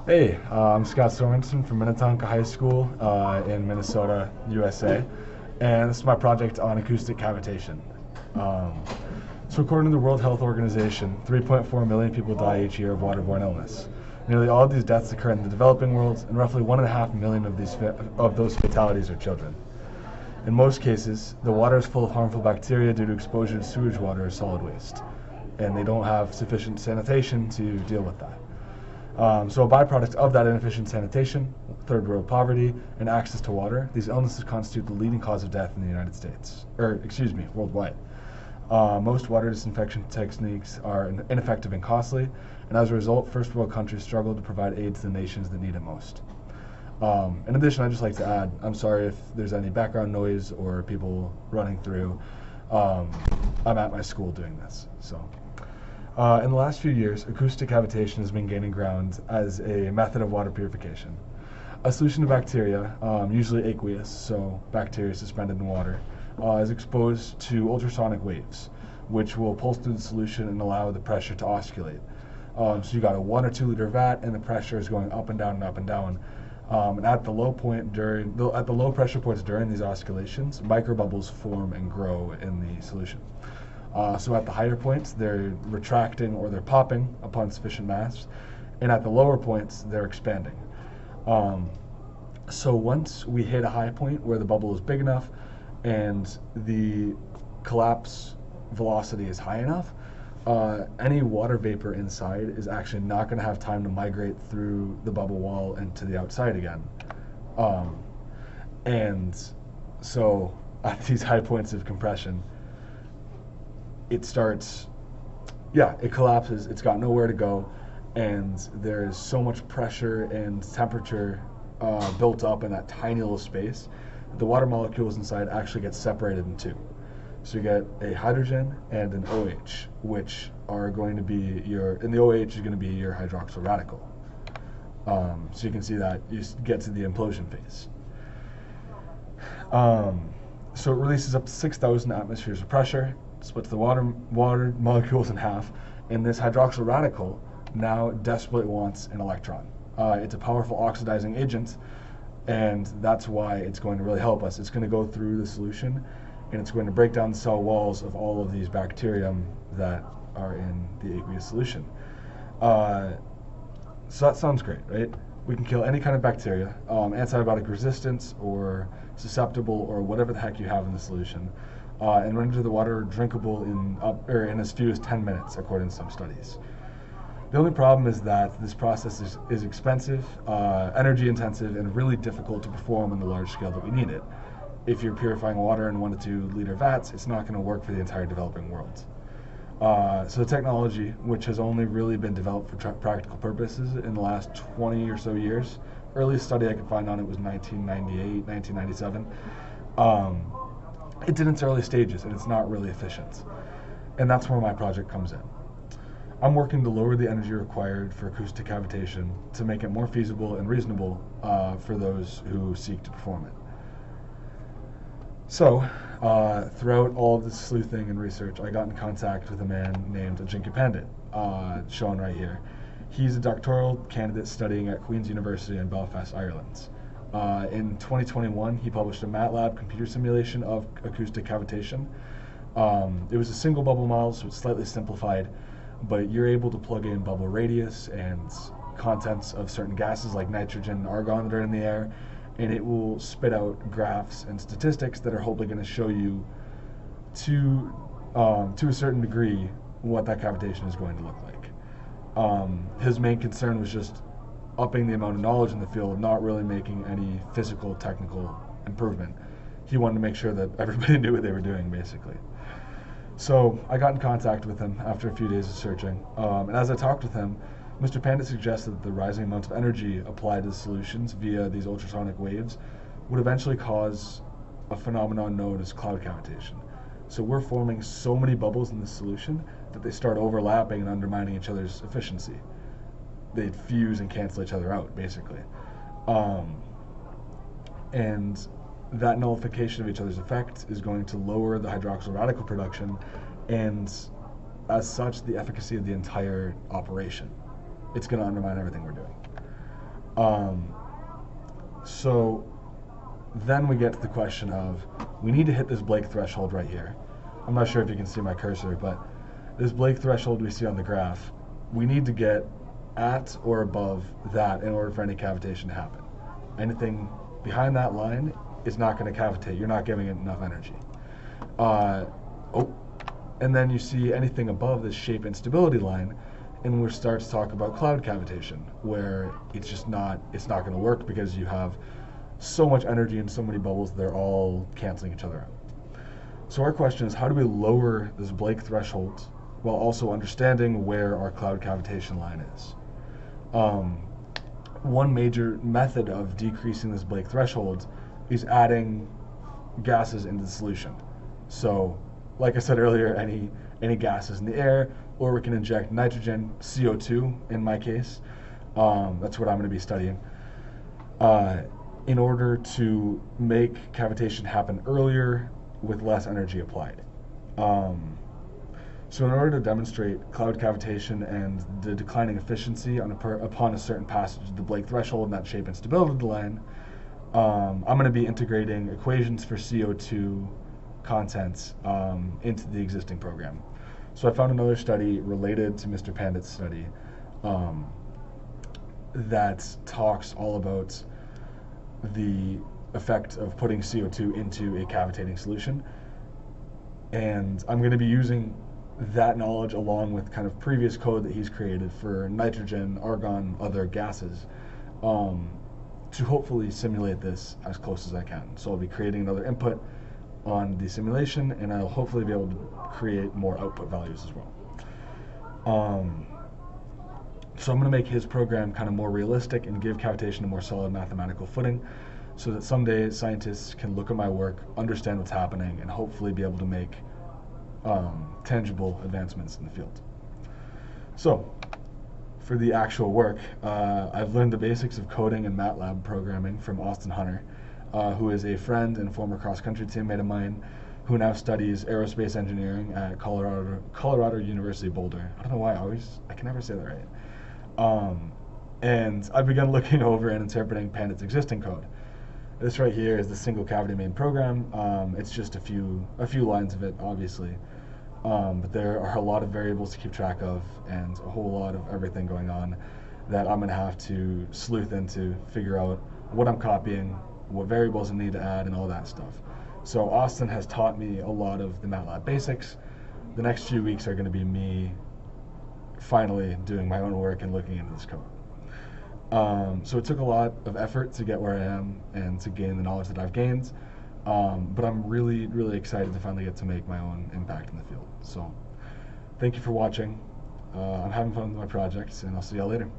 Hey, I'm Scott Sorensen from Minnetonka High School in Minnesota, USA, and this is my project on acoustic cavitation. Um, so, according to the World Health Organization, 3.4 million people die each year of waterborne illness. Nearly all of these deaths occur in the developing world, and roughly 1.5 million of those fatalities are children. In most cases, the water is full of harmful bacteria due to exposure to sewage water or solid waste, and they don't have sufficient sanitation to deal with that. So a byproduct of that inefficient sanitation, third world poverty, and access to water, these illnesses constitute the leading cause of death in the United States, worldwide. Most water disinfection techniques are ineffective and costly, and as a result, first world countries struggle to provide aid to the nations that need it most. In addition, I'd just like to add, I'm sorry if there's any background noise or people running through. I'm at my school doing this, so. In the last few years, acoustic cavitation has been gaining ground as a method of water purification. A solution to bacteria, usually aqueous, so bacteria suspended in water, is exposed to ultrasonic waves, which will pulse through the solution and allow the pressure to oscillate. So you got a 1 or 2 liter vat, and the pressure is going up and down and up and down. And at the low pressure points during these oscillations, microbubbles form and grow in the solution. So at the higher points, they're retracting or they're popping upon sufficient mass, and at the lower points, they're expanding. So once we hit a high point where the bubble is big enough and the collapse velocity is high enough, any water vapor inside is actually not going to have time to migrate through the bubble wall and to the outside again. And so at these high points of compression, it collapses, it's got nowhere to go, and there's so much pressure and temperature built up in that tiny little space, the water molecules inside actually get separated in two. So you get a hydrogen and an OH, which are going to be and the OH is going to be your hydroxyl radical. So you can see that you get to the implosion phase. So it releases up to 6,000 atmospheres of pressure, splits the water molecules in half, and this hydroxyl radical now desperately wants an electron. It's a powerful oxidizing agent, and that's why it's going to really help us. It's going to go through the solution, and it's going to break down the cell walls of all of these bacterium that are in the aqueous solution. So that sounds great, right? We can kill any kind of bacteria, antibiotic resistance or susceptible or whatever the heck you have in the solution, and render the water drinkable in as few as 10 minutes, according to some studies. The only problem is that this process is expensive, energy intensive, and really difficult to perform on the large scale that we need it. If you're purifying water in 1 to 2 liter vats, it's not going to work for the entire developing world. So the technology, which has only really been developed for practical purposes in the last 20 or so years, earliest study I could find on it was 1998, 1997. It's in its early stages, and it's not really efficient. And that's where my project comes in. I'm working to lower the energy required for acoustic cavitation to make it more feasible and reasonable for those who seek to perform it. So, throughout all of this sleuthing and research, I got in contact with a man named Ajinki Pandit, shown right here. He's a doctoral candidate studying at Queen's University in Belfast, Ireland. In 2021, he published a MATLAB computer simulation of acoustic cavitation. It was a single bubble model, so it's slightly simplified, but you're able to plug in bubble radius and contents of certain gases like nitrogen and argon that are in the air, and it will spit out graphs and statistics that are hopefully going to show you to a certain degree what that cavitation is going to look like. His main concern was just upping the amount of knowledge in the field, not really making any physical, technical improvement. He wanted to make sure that everybody knew what they were doing, basically. So I got in contact with him after a few days of searching, and as I talked with him, Mr. Pandit suggested that the rising amount of energy applied to the solutions via these ultrasonic waves would eventually cause a phenomenon known as cloud cavitation. So we're forming so many bubbles in the solution that they start overlapping and undermining each other's efficiency. They fuse and cancel each other out, basically. And that nullification of each other's effect is going to lower the hydroxyl radical production, and as such, the efficacy of the entire operation. It's going to undermine everything we're doing. Um, so then we get to the question of, we need to hit this Blake threshold right here. I'm not sure if you can see my cursor, but this Blake threshold we see on the graph, we need to get at or above that in order for any cavitation to happen. Anything behind that line is not going to cavitate. You're not giving it enough energy. And then you see anything above this shape instability line, and we start to talk about cloud cavitation, where it's not going to work because you have so much energy and so many bubbles, they're all canceling each other out. So our question is, how do we lower this Blake threshold while also understanding where our cloud cavitation line is? One major method of decreasing this Blake threshold is adding gases into the solution. So, like I said earlier, any gases in the air, or we can inject nitrogen, CO2 in my case. That's what I'm going to be studying. In order to make cavitation happen earlier with less energy applied. So in order to demonstrate cloud cavitation and the declining efficiency upon a certain passage of the Blake threshold and that shape and stability line, I'm going to be integrating equations for CO2 contents into the existing program. So I found another study related to Mr. Pandit's study that talks all about the effect of putting CO2 into a cavitating solution. And I'm going to be using that knowledge along with kind of previous code that he's created for nitrogen, argon, other gases, to hopefully simulate this as close as I can. So I'll be creating another input on the simulation, and I'll hopefully be able to create more output values as well. So I'm going to make his program kind of more realistic and give cavitation a more solid mathematical footing, so that someday scientists can look at my work, understand what's happening, and hopefully be able to make tangible advancements in the field. So, for the actual work, I've learned the basics of coding and MATLAB programming from Austin Hunter, who is a friend and former cross-country teammate of mine, who now studies aerospace engineering at Colorado University Boulder. I don't know why I can never say that right. And I've begun looking over and interpreting Pandit's existing code. This right here is the single cavity main program. It's just a few lines of it, obviously. But there are a lot of variables to keep track of and a whole lot of everything going on that I'm going to have to sleuth into, figure out what I'm copying, what variables I need to add, and all that stuff. So Austin has taught me a lot of the MATLAB basics. The next few weeks are going to be me finally doing my own work and looking into this code. So it took a lot of effort to get where I am and to gain the knowledge that I've gained. But I'm really, really excited to finally get to make my own impact in the field. So thank you for watching. I'm having fun with my projects, and I'll see y'all later.